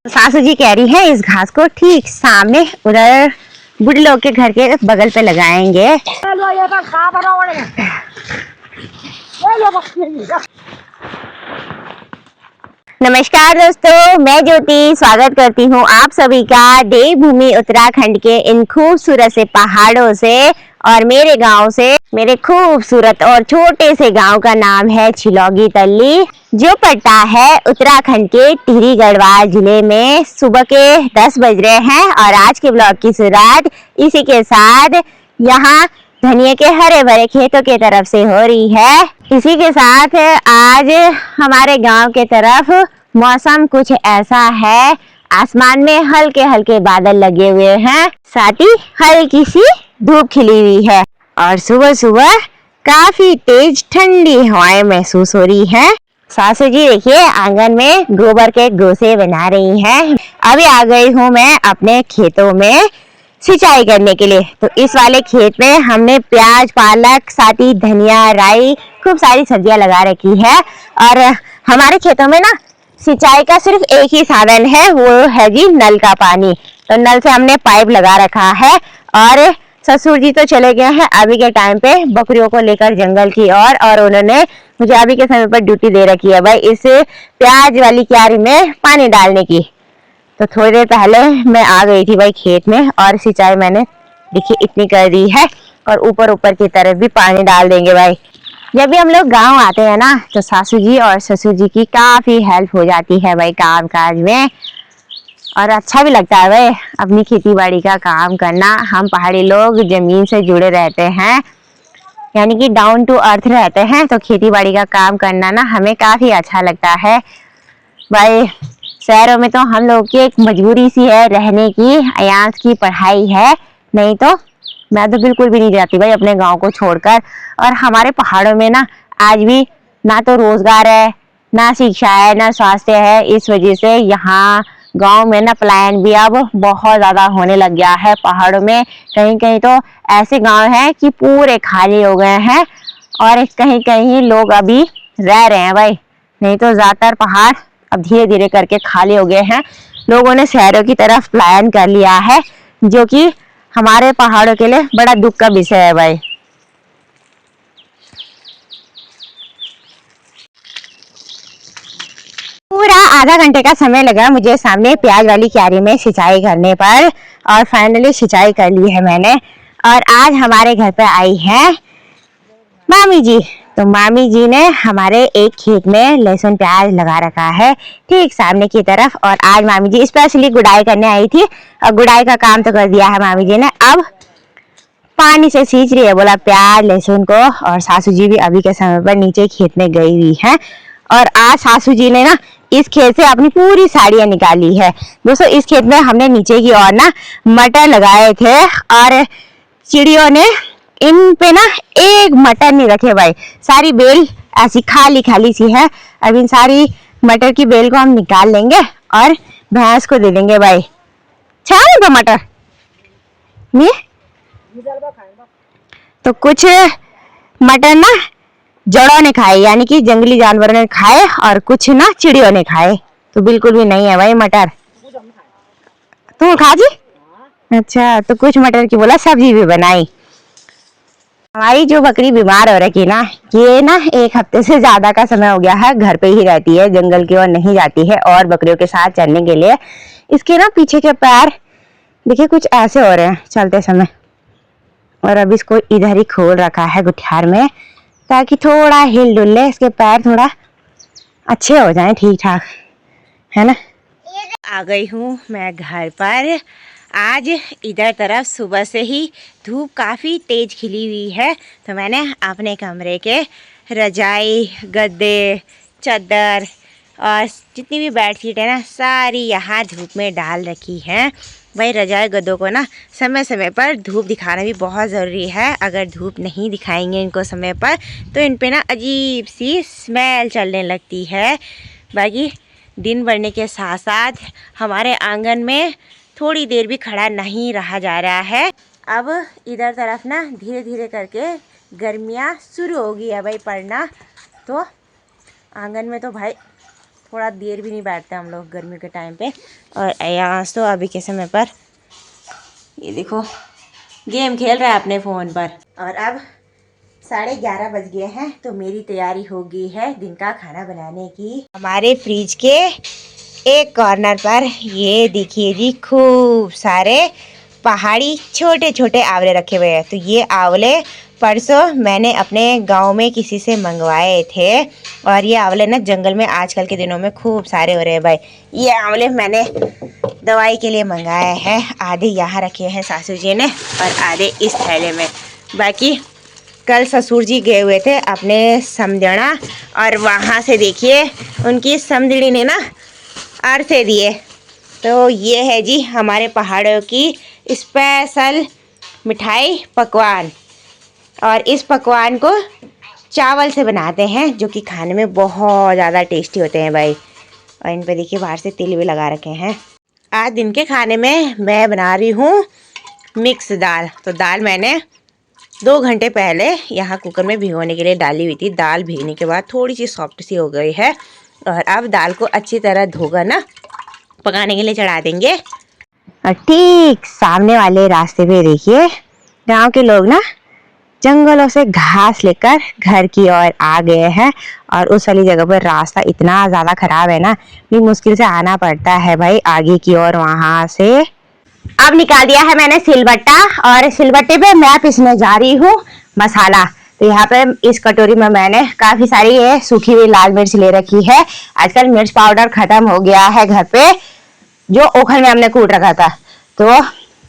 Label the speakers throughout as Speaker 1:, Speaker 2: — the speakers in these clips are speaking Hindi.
Speaker 1: सासू जी कह रही है इस घास को ठीक सामने उधर बुढ़े लोग के घर के बगल पे लगाएंगे। नमस्कार दोस्तों, मैं ज्योति स्वागत करती हूँ आप सभी का देवभूमि उत्तराखंड के इन खूबसूरत से पहाड़ों से और मेरे गांव से। मेरे खूबसूरत और छोटे से गांव का नाम है छिलौगी तल्ली, जो पड़ता है उत्तराखंड के टिहरी गढ़वाल जिले में। सुबह के 10 बज रहे हैं और आज के ब्लॉग की शुरुआत इसी के साथ यहाँ धनिया के हरे भरे खेतों के तरफ से हो रही है। इसी के साथ आज हमारे गांव के तरफ मौसम कुछ ऐसा है, आसमान में हल्के हल्के बादल लगे हुए हैं, साथ ही हल्की सी धूप खिली हुई है और सुबह सुबह काफी तेज ठंडी हवाएं महसूस हो रही है। सासू जी देखिए आंगन में गोबर के गोसे बना रही हैं। अभी आ गई हूँ मैं अपने खेतों में सिंचाई करने के लिए। तो इस वाले खेत में हमने प्याज, पालक, साथ ही धनिया, राई, खूब सारी सब्जियां लगा रखी है। और हमारे खेतों में ना सिंचाई का सिर्फ एक ही साधन है, वो है जी नल का पानी। तो नल से हमने पाइप लगा रखा है और ससुर जी तो चले गए हैं अभी के टाइम पे बकरियों को लेकर जंगल की ओर, और उन्होंने मुझे अभी के समय पर ड्यूटी दे रखी है भाई इस प्याज वाली क्यारी में पानी डालने की। तो थोड़ी देर पहले मैं आ गई थी भाई खेत में और सिंचाई मैंने देखिए इतनी कर दी है और ऊपर ऊपर की तरफ भी पानी डाल देंगे भाई। जब भी हम लोग गांव आते हैं ना तो सासू जी और ससुर जी की काफी हेल्प हो जाती है भाई काम काज में, और अच्छा भी लगता है भाई अपनी खेती बाड़ी का काम करना। हम पहाड़ी लोग जमीन से जुड़े रहते हैं, यानी कि डाउन टू अर्थ रहते हैं, तो खेती बाड़ी का काम करना ना हमें काफी अच्छा लगता है भाई। शहरों में तो हम लोग की एक मजबूरी सी है रहने की, आयांस की पढ़ाई है, नहीं तो मैं तो बिल्कुल भी नहीं जाती भाई अपने गांव को छोड़कर। और हमारे पहाड़ों में ना आज भी ना तो रोजगार है, ना शिक्षा है, ना स्वास्थ्य है। इस वजह से यहाँ गांव में ना पलायन भी अब बहुत ज्यादा होने लग गया है पहाड़ों में। कहीं कहीं तो ऐसे गांव हैं कि पूरे खाली हो गए हैं और कहीं कहीं लोग अभी रह रहे हैं भाई, नहीं तो ज्यादातर पहाड़ अब धीरे धीरे करके खाली हो गए हैं। लोगों ने शहरों की तरफ पलायन कर लिया है, जो कि हमारे पहाड़ों के लिए बड़ा दुख का विषय है भाई। पूरा आधा घंटे का समय लगा मुझे सामने प्याज वाली क्यारी में सिंचाई करने पर, और फाइनली सिंचाई कर ली है मैंने। और आज हमारे घर पे आई है मामी जी। तो मामी जी ने हमारे एक खेत में लहसुन प्याज लगा रखा है ठीक सामने की तरफ, और आज मामी जी स्पेशली गुड़ाई करने आई थी और गुड़ाई का काम तो कर दिया है मामी जी ने। अब पानी से सींच रही है बोला प्याज लहसुन को। और सासू जी भी अभी के समय पर नीचे खेत में गई हुई है, और आज सासू जी ने ना इस खेत से अपनी पूरी साड़ियां निकाली है। दोस्तों इस खेत में हमने नीचे की ओर ना मटर लगाए थे और चिड़ियों ने इन पे ना एक मटर नहीं रखे भाई, सारी बेल ऐसी खाली खाली सी है। अब इन सारी मटर की बेल को हम निकाल लेंगे और भैंस को दे देंगे भाई। छाया तो मटर नहीं तो कुछ मटर ना जड़ों ने खाए, यानी कि जंगली जानवरों ने खाए, और कुछ ना चिड़ियों ने खाए। तो बिल्कुल भी नहीं है भाई मटर। तुम खा जी? अच्छा, तो कुछ मटर की बोला सब्जी भी बनाई। हमारी जो बकरी बीमार हो रखी ना, ये ना एक हफ्ते से ज्यादा का समय हो गया है घर पे ही रहती है, जंगल की ओर नहीं जाती है और बकरियों के साथ चलने के लिए। इसके ना पीछे के पैर देखिए कुछ ऐसे हो रहे हैं चलते समय, और अब इसको इधर ही खोल रखा है गुठियार में ताकि थोड़ा हिल डुल ले, इसके पैर थोड़ा अच्छे हो जाएं, ठीक ठाक है ना। आ गई हूँ मैं घर पर। आज इधर तरफ सुबह से ही धूप काफ़ी तेज खिली हुई है, तो मैंने अपने कमरे के रजाई, गद्दे, चादर और जितनी भी बेडशीट है ना सारी यहाँ धूप में डाल रखी हैं। भाई रजाई गद्दों को ना समय समय पर धूप दिखाना भी बहुत ज़रूरी है। अगर धूप नहीं दिखाएंगे इनको समय पर तो इन पे ना अजीब सी स्मेल चलने लगती है। बाकी दिन बढ़ने के साथ साथ हमारे आंगन में थोड़ी देर भी खड़ा नहीं रहा जा रहा है। अब इधर तरफ ना धीरे धीरे करके गर्मियाँ शुरू होगी है भाई पड़ना, तो आंगन में तो भाई थोड़ा देर भी नहीं बैठते हम लोग गर्मियों के टाइम पे। और अयास तो अभी के समय पर ये देखो गेम खेल रहा है अपने फ़ोन पर। और अब 11:30 बज गए हैं तो मेरी तैयारी हो गई है दिन का खाना बनाने की। हमारे फ्रिज के एक कॉर्नर पर ये देखिए जी खूब सारे पहाड़ी छोटे छोटे आंवले रखे हुए हैं। तो ये आंवले परसों मैंने अपने गांव में किसी से मंगवाए थे और ये आंवले ना जंगल में आजकल के दिनों में खूब सारे हो रहे हैं भाई। ये आंवले मैंने दवाई के लिए मंगाए हैं। आधे यहाँ रखे हैं सासू जी ने और आधे इस थैले में। बाकी कल ससुर जी गए हुए थे अपने समझना और वहाँ से देखिए उनकी समझड़ी ने ना अर्थे दिए। तो ये है जी हमारे पहाड़ों की स्पेशल मिठाई पकवान। और इस पकवान को चावल से बनाते हैं जो कि खाने में बहुत ज़्यादा टेस्टी होते हैं भाई। और इन पर देखिए बाहर से तिल भी लगा रखे हैं। आज दिन के खाने में मैं बना रही हूँ मिक्स दाल। तो दाल मैंने 2 घंटे पहले यहाँ कुकर में भिगोने के लिए डाली हुई थी। दाल भीगने के बाद थोड़ी सी सॉफ्ट सी हो गई है और अब दाल को अच्छी तरह धोकर ना पकाने के लिए चढ़ा देंगे। और ठीक सामने वाले रास्ते पे देखिए गांव के लोग ना जंगलों से घास लेकर घर की ओर आ गए हैं। और उस वाली जगह पर रास्ता इतना ज़्यादा खराब है ना, बड़ी मुश्किल से आना पड़ता है भाई आगे की ओर वहाँ से। अब निकाल दिया है मैंने सिलबट्टा और सिलबट्टे पे मैं पीसने जा रही हूँ मसाला। तो यहाँ पे इस कटोरी में मैंने काफ़ी सारी ये सूखी हुई लाल मिर्च ले रखी है। आजकल मिर्च पाउडर ख़त्म हो गया है घर पे, जो ओखल में हमने कूट रखा था। तो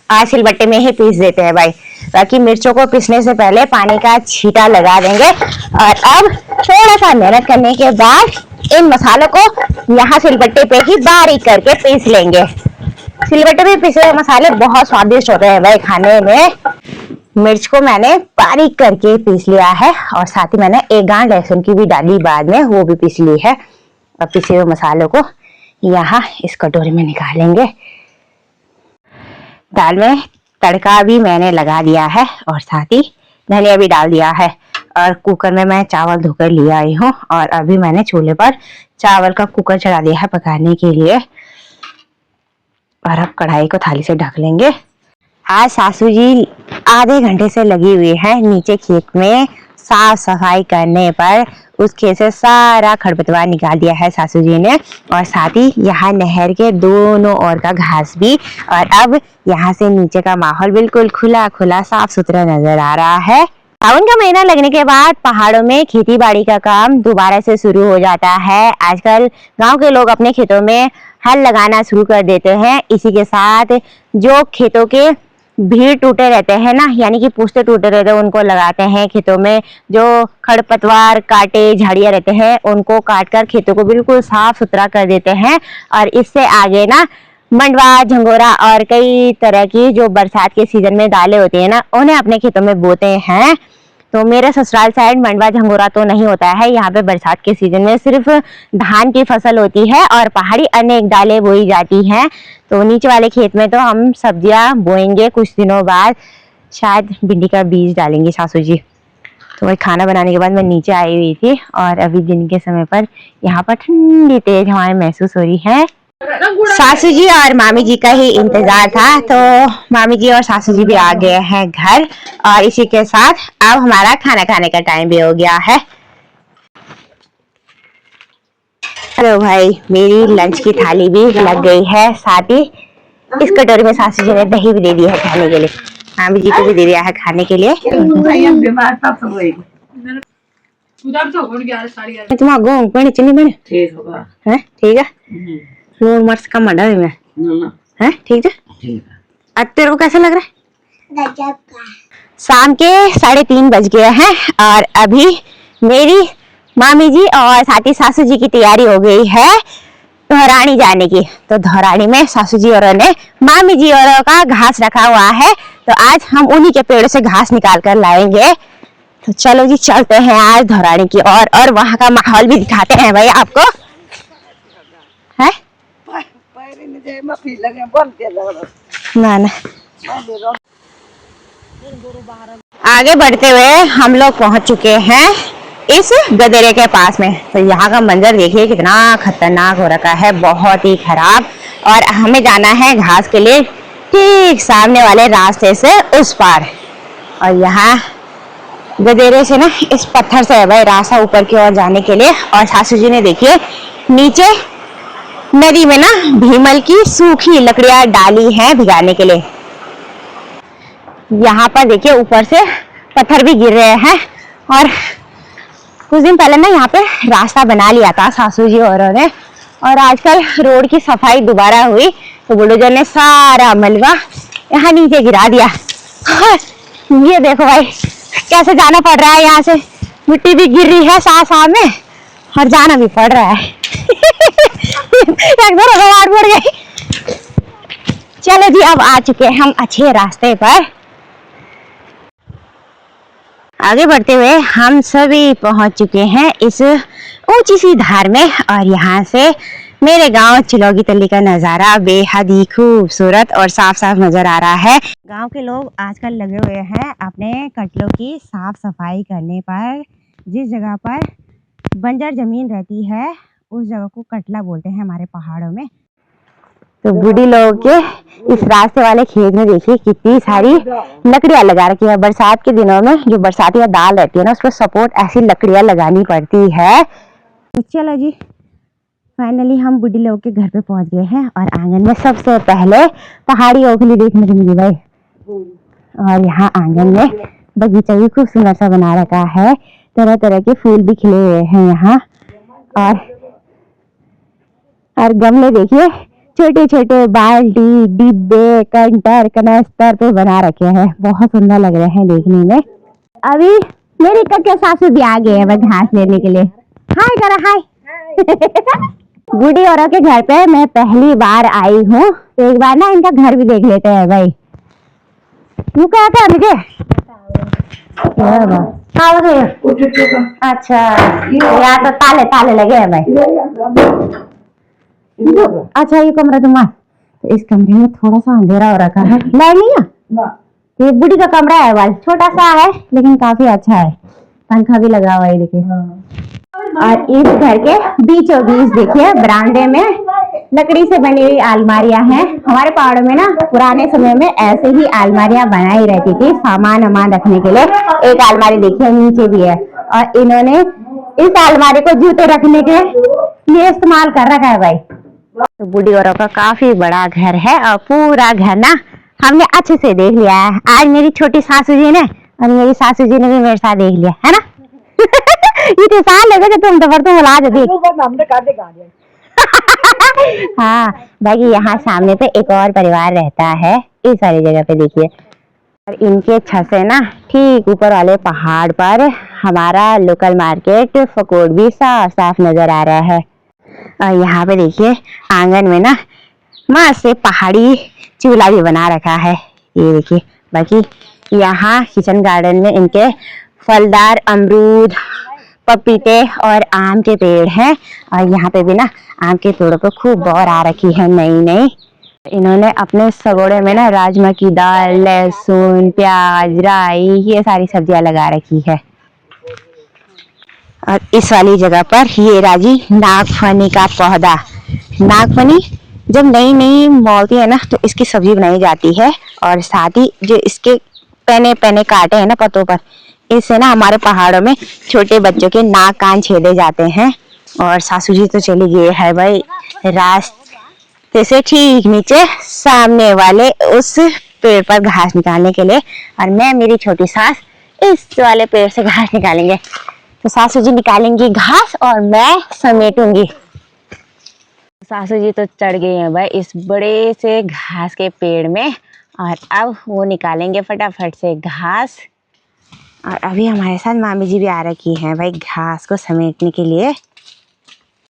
Speaker 1: आज सिलबट्टे में ही पीस देते हैं भाई। बाकी मिर्चों को पीसने से पहले पानी का छींटा लगा देंगे। और अब थोड़ा सा मेहनत करने के बाद इन मसालों को यहाँ सिलबट्टे पे ही बारीक करके पीस लेंगे। सिलबट्टे पे पीसे हुए मसाले बहुत स्वादिष्ट होते हैं भाई खाने में। मिर्च को मैंने बारीक करके पीस लिया है और साथ ही मैंने 1 गांठ लहसुन की भी डाली बाद में, वो भी पीस ली है। अब पीसे हुए मसालों को यहाँ इस कटोरी में निकालेंगे। दाल में तड़का भी मैंने लगा दिया है और साथ ही धनिया भी डाल दिया है। और कुकर में मैं चावल धोकर ले आई हूँ और अभी मैंने चूल्हे पर चावल का कुकर चढ़ा दिया है पकाने के लिए। और अब कढ़ाई को थाली से ढक लेंगे। आज सासू जी आधे घंटे से लगी हुई है नीचे खेत में साफ सफाई करने पर। उस खेत से सारा खरपतवार निकाल दिया है सासू जी ने और साथ ही यहाँ नहर के दोनों ओर का घास भी। और अब यहाँ से नीचे का माहौल बिल्कुल खुला खुला साफ सुथरा नजर आ रहा है। सावन का महीना लगने के बाद पहाड़ों में खेती बाड़ी का काम दोबारा से शुरू हो जाता है। आजकल गांव के लोग अपने खेतों में हल लगाना शुरू कर देते हैं। इसी के साथ जो खेतों के भीड़ टूटे रहते हैं ना, यानी कि पुष्टे टूटे रहते हैं, उनको लगाते हैं खेतों में। जो खरपतवार कांटे झाड़ियां रहते हैं उनको काट कर खेतों को बिल्कुल साफ सुथरा कर देते हैं। और इससे आगे ना मंडवा, झंगोरा और कई तरह की जो बरसात के सीजन में दालें होती है ना, उन्हें अपने खेतों में बोते हैं। तो मेरे ससुराल साइड मंडवा झंगोरा तो नहीं होता है। यहाँ पे बरसात के सीजन में सिर्फ धान की फसल होती है और पहाड़ी अनेक दालें बोई जाती हैं। तो नीचे वाले खेत में तो हम सब्जियां बोएंगे कुछ दिनों बाद, शायद भिंडी का बीज डालेंगे सासू जी। तो वही खाना बनाने के बाद मैं नीचे आई हुई थी और अभी दिन के समय पर यहाँ पर ठंडी तेज हवाएं महसूस हो रही है। सासू जी और मामी जी का ही इंतजार था तो मामी जी और सासू जी भी आ गए हैं घर। और इसी के साथ अब हमारा खाना खाने का टाइम भी हो गया है। हेलो भाई, मेरी लंच की थाली भी लग गई है। साथ ही इस कटोरी में सासू जी ने दही भी दे दी है खाने के लिए, मामी जी को भी दे दिया है खाने के लिए। तुम आगो बने चली बने ठीक होगा है, ठीक है। नून मर्च कम डाल में है, ठीक है। अब तेरे को कैसा लग रहा है? शाम के 3:30 बज गए हैं और अभी मेरी मामी जी और साथ ही सासू जी की तैयारी हो गई है धौरानी जाने की। तो धौरानी में सासू जी और ने मामी जी और का घास रखा हुआ है, तो आज हम उन्हीं के पेड़ से घास निकाल कर लाएंगे। तो चलो जी चलते हैं आज धौरानी की और वहां का माहौल भी दिखाते हैं भाई आपको है। ना ना आगे बढ़ते हुए हम लोग पहुंच चुके हैं इस गदेरे के पास में। तो यहाँ का मंजर देखिए कितना खतरनाक हो रखा है, बहुत ही खराब। और हमें जाना है घास के लिए ठीक सामने वाले रास्ते से उस पार। और यहाँ गदेरे से ना इस पत्थर से है भाई रास्ता ऊपर की ओर जाने के लिए। और सासू जी ने देखिए नीचे नदी में ना भीमल की सूखी लकड़ियां डाली हैं भिगाने के लिए। यहाँ पर देखिए ऊपर से पत्थर भी गिर रहे हैं। और कुछ दिन पहले ना यहाँ पे रास्ता बना लिया था सासू जी औरों ने, और आजकल रोड की सफाई दोबारा हुई तो बुलडोजर ने सारा मलबा यहाँ नीचे गिरा दिया। ये देखो भाई कैसे जाना पड़ रहा है, यहाँ से मिट्टी भी गिर रही है साथ साथ में और जाना भी पड़ रहा है। एकदम रवाड़ पड़ गई। चलो जी अब आ चुके हैं हम अच्छे रास्ते पर। आगे बढ़ते हुए हम सभी पहुंच चुके हैं इस ऊंची सी धार में। और यहाँ से मेरे गांव चिलौगी तली का नज़ारा बेहद ही खूबसूरत और साफ साफ नजर आ रहा है। गांव के लोग आजकल लगे हुए हैं अपने कटलों की साफ सफाई करने पर। जिस जगह पर बंजर जमीन रहती है उस जगह को कटला बोलते हैं हमारे पहाड़ों में। तो बूढ़ी लोगों के इस रास्ते वाले खेत में देखिए कितनी सारी लकड़ियां लगा रखी है। बरसात के दिनों में जो बरसाती दाल रहती है ना, उसको सपोर्ट ऐसी लकड़ियां लगानी पड़ती है। तो चलो जी फाइनली हम बूढ़ी लोगों के घर पे पहुंच गए हैं। और आंगन में सबसे पहले पहाड़ी ओखली देखने को मिली भाई। और यहाँ आंगन में बगीचा भी खूब सुंदर सा बना रखा है, तरह तरह के फूल भी खिले हुए हैं यहाँ। और गमले देखिए छोटे छोटे बाल्टी डिब्बे कंटर कनस्तर पे बना रखे हैं, बहुत सुंदर लग रहे हैं देखने में। अभी मेरी कक्के सासू भी आ गए हैं घास लेने के लिए। हाय करा हाय। बूढ़ी औरत के घर पे मैं पहली बार आई हूँ, तो एक बार ना इनका घर भी देख लेते हैं भाई। यू क्या था मुझे अच्छा यहाँ तो ताले ताले लगे हैं भाई। अच्छा ये कमरा तुम्हारा, तो इस कमरे में थोड़ा सा अंधेरा हो रखा है, लाइट नहीं है। ये बूढ़ी का कमरा है भाई, छोटा सा है लेकिन काफी अच्छा है, पंखा भी लगा हुआ है देखिए। और इस घर के बीचों बीच देखिए बरामदे में लकड़ी से बनी हुई अलमारियां हैं। हमारे पहाड़ों में ना पुराने समय में ऐसे ही अलमारियां बनाई रहती थी सामान वामान रखने के लिए। एक अलमारी देखिए नीचे भी है, और इन्होंने इस अलमारी को जूते रखने के लिए इस्तेमाल कर रखा है भाई। तो बूढ़ी औरत का काफी बड़ा घर है और पूरा घर ना हमने अच्छे से देख लिया है। आज मेरी छोटी सासू जी ने और मेरी सासू जी ने भी मेरे साथ देख लिया है ना। इतने साल लगे थे तुम तो पर तुम ला देख। हाँ बाकी यहाँ सामने पे एक और परिवार रहता है इस वाली जगह पे देखिए। और इनके छत से ना ठीक ऊपर वाले पहाड़ पर हमारा लोकल मार्केट फकोड़ भी साफ साफ नजर आ रहा है। और यहाँ पे देखिए आंगन में ना मस्त से पहाड़ी चूल्हा भी बना रखा है, ये देखिए। बाकी यहाँ किचन गार्डन में इनके फलदार अमरूद पपीते और आम के पेड़ हैं। और यहाँ पे भी ना आम के पेड़ों पे खूब बौर आ रखी है नई नई। इन्होंने अपने सगोड़े में ना राजमा की दाल, लहसुन, प्याज, राई ये सारी सब्जियां लगा रखी है। और इस वाली जगह पर ये राजी नागफनी का पौधा। नागफनी जब नई नई मोलती है ना तो इसकी सब्जी बनाई जाती है। और साथ ही जो इसके पने पने काटे हैं ना पत्तों पर, इससे ना हमारे पहाड़ों में छोटे बच्चों के नाक कान छेदे जाते हैं। और सासू जी तो चली गई है भाई रास्ते से ठीक नीचे सामने वाले उस पेड़ पर घास निकालने के लिए। और मैं मेरी छोटी सास इस वाले पेड़ से घास निकालेंगे। तो सासू जी निकालेंगी घास और मैं समेटूंगी। सासू जी तो चढ़ गई हैं भाई इस बड़े से घास के पेड़ में, और अब वो निकालेंगे फटाफट से घास। और अभी हमारे साथ मामी जी भी आ रखी हैं भाई घास को समेटने के लिए।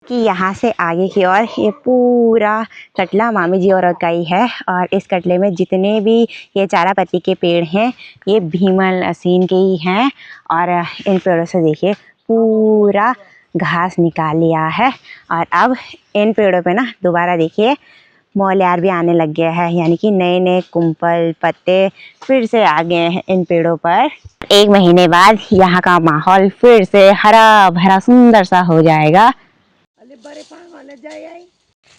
Speaker 1: कि यहाँ से आगे की ओर ये पूरा कटला मामी जी और का ही है। और इस कटले में जितने भी ये चारा पत्ती के पेड़ हैं ये भीमल असीन के ही हैं। और इन पेड़ों से देखिए पूरा घास निकाल लिया है। और अब इन पेड़ों पे ना दोबारा देखिए मौल्यार भी आने लग गया है, यानी कि नए नए कुंपल पत्ते फिर से आ गए हैं इन पेड़ों पर। एक महीने बाद यहाँ का माहौल फिर से हरा भरा सुंदर सा हो जाएगा।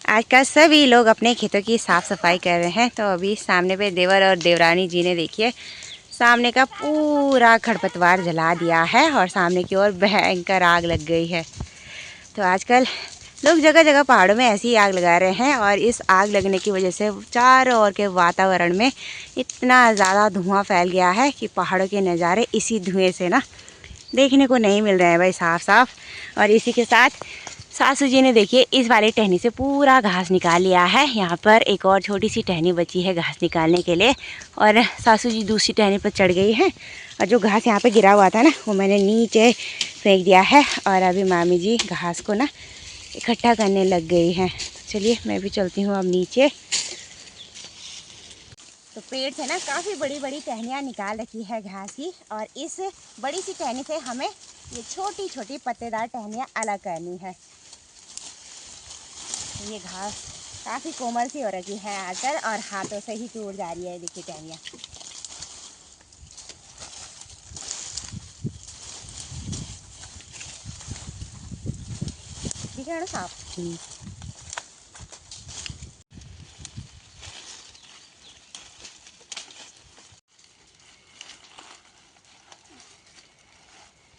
Speaker 1: आजकल सभी लोग अपने खेतों की साफ सफाई कर रहे हैं। तो अभी सामने पे देवर और देवरानी जी ने देखिए सामने का पूरा खरपतवार जला दिया है और सामने की ओर भयंकर आग लग गई है। तो आजकल लोग जगह जगह पहाड़ों में ऐसी आग लगा रहे हैं और इस आग लगने की वजह से चारों ओर के वातावरण में इतना ज़्यादा धुआं फैल गया है कि पहाड़ों के नज़ारे इसी धुएं से ना देखने को नहीं मिल रहे हैं भाई साफ साफ। और इसी के साथ सासू जी ने देखिए इस वाली टहनी से पूरा घास निकाल लिया है। यहाँ पर एक और छोटी सी टहनी बची है घास निकालने के लिए और सासू जी दूसरी टहनी पर चढ़ गई है और जो घास यहाँ पे गिरा हुआ था ना वो मैंने नीचे फेंक दिया है और अभी मामी जी घास को ना इकट्ठा करने लग गई हैं। तो चलिए मैं भी चलती हूँ अब नीचे। तो पेड़ से ना काफ़ी बड़ी बड़ी टहनियाँ निकाल रखी है घास की और इस बड़ी सी टहनी से हमें ये छोटी छोटी पत्तेदार टहनियाँ अलग करनी है। ये घास काफ़ी कोमल सी हो रखी है आकर और हाथों से ही टूट जा रही है। देखिए टहनियाँ ठीक है ना साफ।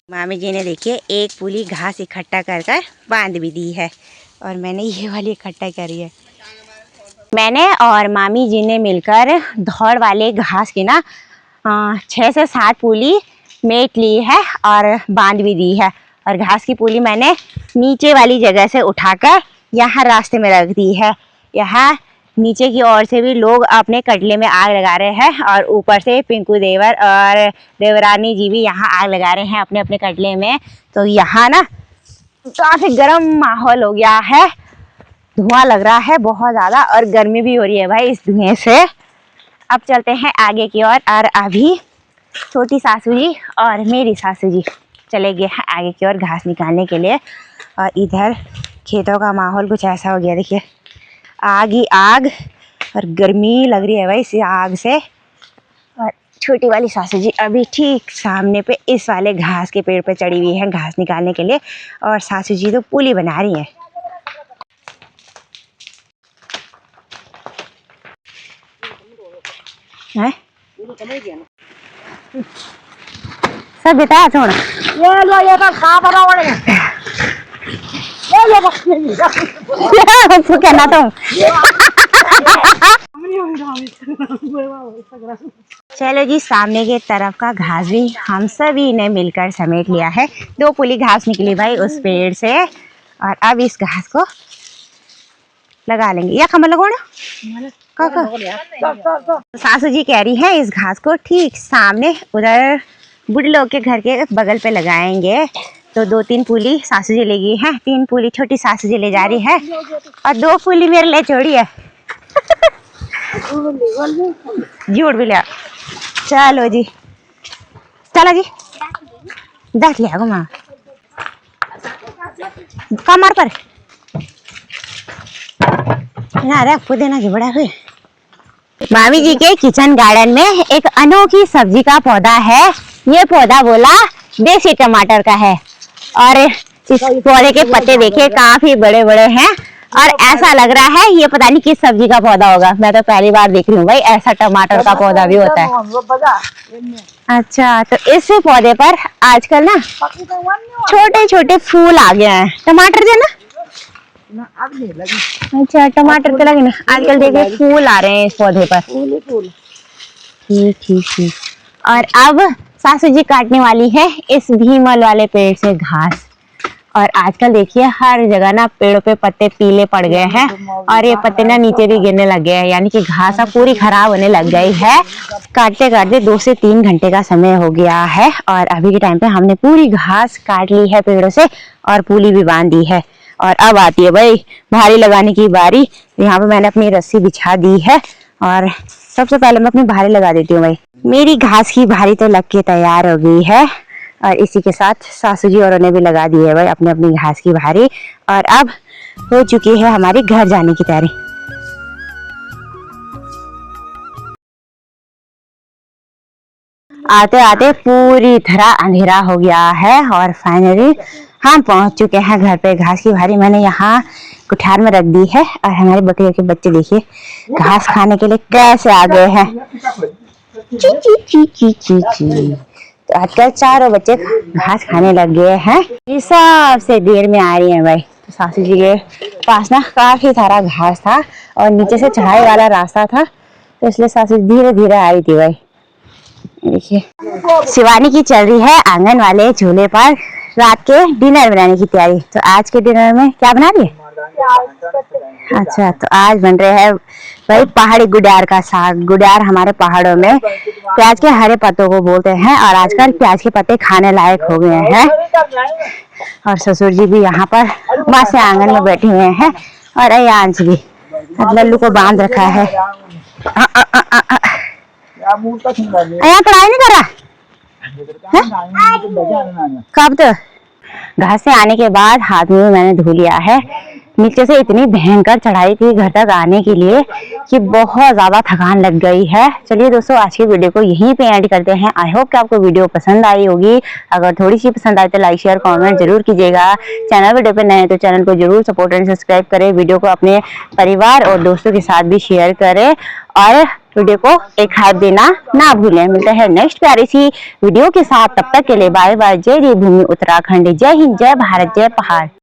Speaker 1: मामी जी ने देखिए एक पूली घास इकट्ठा कर कर बांध भी दी है और मैंने ये वाली इकट्ठा करी है। मैंने और मामी जी ने मिलकर धौड़ वाले घास की ना 6 से 7 पूली मेट ली है और बांध भी दी है। और घास की पूली मैंने नीचे वाली जगह से उठाकर यहाँ रास्ते में रख दी है। यहाँ नीचे की ओर से भी लोग अपने कटले में आग लगा रहे हैं और ऊपर से पिंकू देवर और देवरानी जी भी यहाँ आग लगा रहे हैं अपने अपने कटले में। तो यहाँ ना काफ़ी गर्म माहौल हो गया है, धुआं लग रहा है बहुत ज़्यादा और गर्मी भी हो रही है भाई इस धुएं से। अब चलते हैं आगे की ओर और अभी छोटी सासू जी और मेरी सासू जी चले गए हैं आगे की ओर घास निकालने के लिए। और इधर खेतों का माहौल कुछ ऐसा हो गया, देखिए आग ही आग और गर्मी लग रही है भाई इस आग से। और छोटी वाली सासू जी अभी ठीक सामने पे इस वाले घास के पेड़ पे चढ़ी हुई है घास निकालने के लिए और सासू जी तो पुली बना रही है। सब बताया छोड़ ये लो ये खा तो कहना तो चलो जी सामने की तरफ का घास भी हम सभी ने मिलकर समेट लिया है। 2 पुली घास निकली भाई उस पेड़ से और अब इस घास को लगा लेंगे या कमल लगो ना। सासू जी कह रही है इस घास को ठीक सामने उधर बुढ़े लोग के घर के बगल पे लगाएंगे। तो 2-3 पुली सासू जी ले गई है, 3 पुली छोटी सासू जी ले जा रही है और 2 पुली मेरे लिए छोड़ी है। झूठ भी लिया। चलो जी चलो जी देख लिया घुमा कमर पर ना पुदीना जी बड़ा हुए। मामी जी के किचन गार्डन में एक अनोखी सब्जी का पौधा है। ये पौधा बोला देसी टमाटर का है और इस पौधे के पत्ते देखिए काफी बड़े बड़े हैं और ऐसा लग रहा है ये पता नहीं किस सब्जी का पौधा होगा। मैं तो पहली बार देख रही हूँ भाई ऐसा टमाटर का पौधा भी होता है। अच्छा तो इस पौधे पर आजकल ना छोटे छोटे फूल आ गए हैं। टमाटर जो ना अच्छा टमाटर तो लगे ना आजकल देखिए फूल आ रहे हैं इस पौधे पर। ठीक ठीक ठीक। और अब सासू जी काटने वाली है इस भीमल वाले पेड़ से घास और आजकल देखिए हर जगह ना पेड़ों पे पत्ते पीले पड़ गए हैं और ये पत्ते ना नीचे भी गिरने लग गए हैं यानी कि घास अब पूरी खराब होने लग गई है। काटते काटते 2 से 3 घंटे का समय हो गया है और अभी के टाइम पे हमने पूरी घास काट ली है पेड़ों से और पूली भी बांध दी है। और अब आती है भाई भारी लगाने की बारी। यहाँ पे मैंने अपनी रस्सी बिछा दी है और सबसे पहले मैं अपनी भारी लगा देती हूँ भाई। मेरी घास की भारी तो लग के तैयार हो गई है और इसी के साथ सासू जी और उन्हें भी लगा दी है भाई अपनी अपनी घास की भारी। और अब हो चुकी है हमारी घर जाने की तैयारी। आते आते पूरी तरह अंधेरा हो गया है और फाइनली हम पहुंच चुके हैं घर पे। घास की भारी मैंने यहाँ कुठार में रख दी है और हमारे बकरियों के बच्चे देखिए घास खाने के लिए कैसे आ गए हैं। ची ची ची ची ची ची। तो आजकल चारों बच्चे घास खाने लग गए हैं। ये सबसे देर में आ रही है भाई। तो सासू जी के पास ना काफी सारा घास था और नीचे से चढ़ाई वाला रास्ता था, तो इसलिए सासू धीरे धीरे आ रही थी भाई। देखिए शिवानी की चल रही है आंगन वाले झूले पर रात के डिनर बनाने की तैयारी। तो आज के डिनर में क्या बना रही है? अच्छा, तो आज बन रहे हैं भाई पहाड़ी गुड़ियार का साग। गुड़ियार हमारे पहाड़ों में प्याज के हरे पत्तों को बोलते हैं और आजकल प्याज के पत्ते खाने लायक हो गए हैं। और ससुर जी भी यहाँ पर माँ से आंगन में बैठे हुए हैं और अयांश भी लल्लू को बांध रखा है। यहाँ पढ़ाई नहीं कर रहा कब? तो घर से आने के बाद हाथ में मैंने धो लिया है। नीचे से इतनी भयंकर चढ़ाई थी घर तक आने के लिए कि बहुत ज्यादा थकान लग गई है। चलिए दोस्तों, आज की वीडियो को यहीं पे एंड करते हैं। आई होप कि आपको वीडियो पसंद आई होगी। अगर थोड़ी सी पसंद आए तो लाइक शेयर कमेंट जरूर कीजिएगा। चैनल वीडियो पे नए हैं तो चैनल को जरूर सपोर्ट एंड सब्सक्राइब करें। वीडियो को अपने परिवार और दोस्तों के साथ भी शेयर करें और वीडियो को एक हाइप देना ना भूलें। मिलते हैं नेक्स्ट प्यारी सी वीडियो के साथ। तब तक के लिए बाय बाय। जय देवभूमि उत्तराखंड। जय हिंद, जय भारत, जय पहाड़।